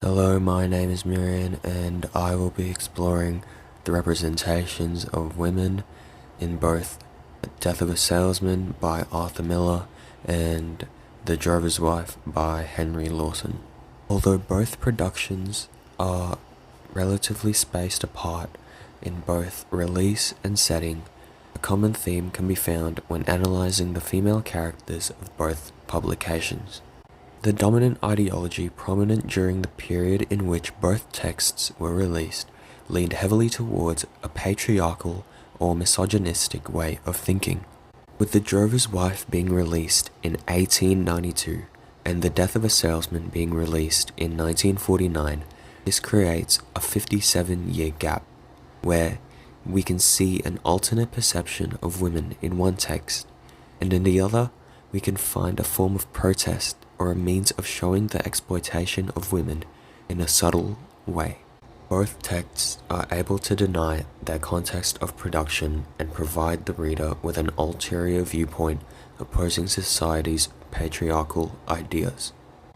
Hello, my name is Miriam, and I will be exploring the representations of women in both Death of a Salesman by Arthur Miller and The Drover's Wife by Henry Lawson. Although both productions are relatively spaced apart in both release and setting, a common theme can be found when analyzing the female characters of both publications. The dominant ideology prominent during the period in which both texts were released leaned heavily towards a patriarchal or misogynistic way of thinking. With The Drover's Wife being released in 1892 and The Death of a Salesman being released in 1949, this creates a 57-year gap where we can see an alternate perception of women in one text, and in the other we can find a form of protest or a means of showing the exploitation of women in a subtle way. Both texts are able to deny their context of production and provide the reader with an ulterior viewpoint opposing society's patriarchal ideas.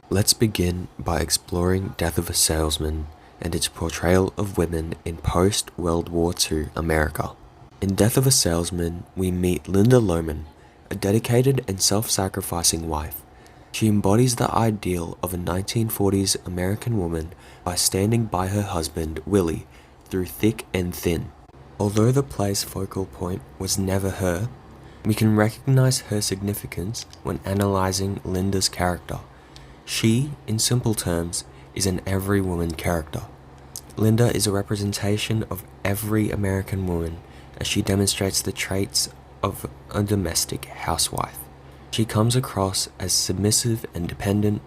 Let's begin by exploring Death of a Salesman and its portrayal of women in post-World War II America. In Death of a Salesman, we meet Linda Lohman, a dedicated and self-sacrificing wife. She embodies the ideal of a 1940s American woman by standing by her husband, Willie, through thick and thin. Although the play's focal point was never her, we can recognize her significance when analyzing Linda's character. She, in simple terms, is an every woman character. Linda is a representation of every American woman as she demonstrates the traits of a domestic housewife. She comes across as submissive and dependent,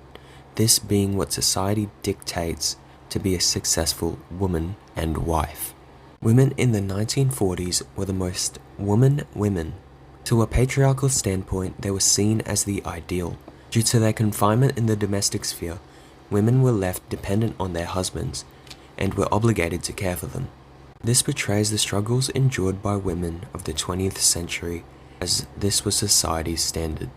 this being what society dictates to be a successful woman and wife. Women in the 1940s were the most women. To a patriarchal standpoint, they were seen as the ideal. Due to their confinement in the domestic sphere, women were left dependent on their husbands and were obligated to care for them. This portrays the struggles endured by women of the 20th century, as this was society's standard.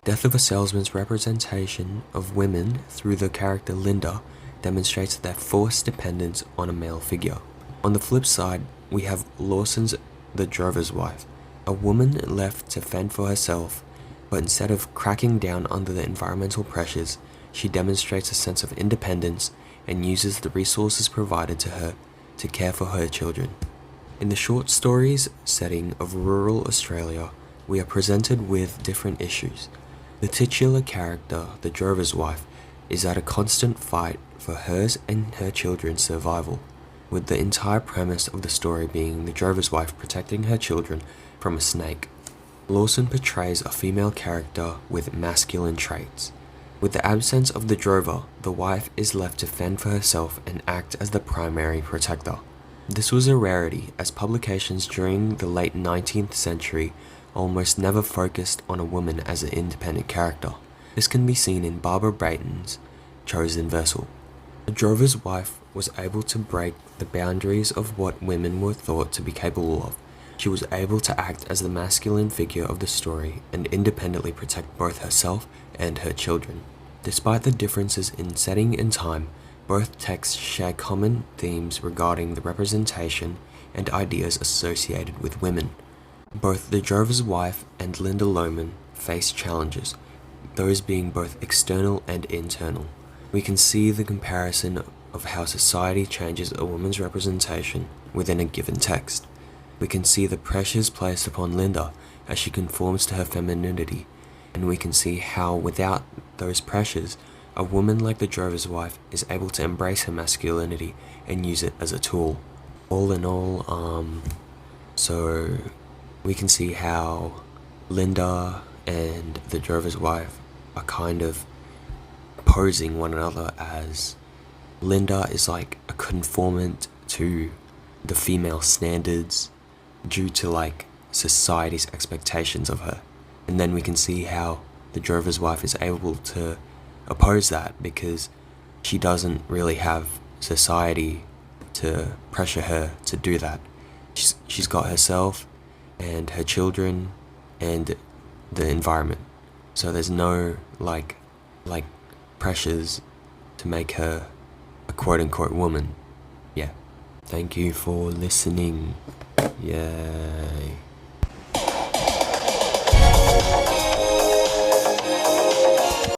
Death of a Salesman's representation of women through the character Linda demonstrates their forced dependence on a male figure. On the flip side, we have Lawson's The Drover's Wife, a woman left to fend for herself, but instead of cracking down under the environmental pressures, she demonstrates a sense of independence and uses the resources provided to her to care for her children. In the short stories setting of rural Australia, we are presented with different issues. The titular character, the drover's wife, is at a constant fight for hers and her children's survival, with the entire premise of the story being the drover's wife protecting her children from a snake. Lawson portrays a female character with masculine traits. With the absence of the drover, the wife is left to fend for herself and act as the primary protector. This was a rarity, as publications during the late 19th century almost never focused on a woman as an independent character. This can be seen in Barbara Brayton's Chosen Vessel. The drover's wife was able to break the boundaries of what women were thought to be capable of. She was able to act as the masculine figure of the story and independently protect both herself and her children. Despite the differences in setting and time, both texts share common themes regarding the representation and ideas associated with women. Both The Drover's Wife and Linda Lohman face challenges, those being both external and internal. We can see the comparison of how society changes a woman's representation within a given text. We can see the pressures placed upon Linda as she conforms to her femininity, and we can see how without those pressures, a woman like the drover's wife is able to embrace her masculinity and use it as a tool. All in all, so we can see how Linda and the drover's wife are kind of posing one another, as Linda is like a conformant to the female standards due to like society's expectations of her. And then we can see how the drover's wife is able to oppose that because she doesn't really have society to pressure her to do that. She's got herself and her children and the environment. So there's no like pressures to make her a quote-unquote woman. Yeah. Thank you for listening. Yeah.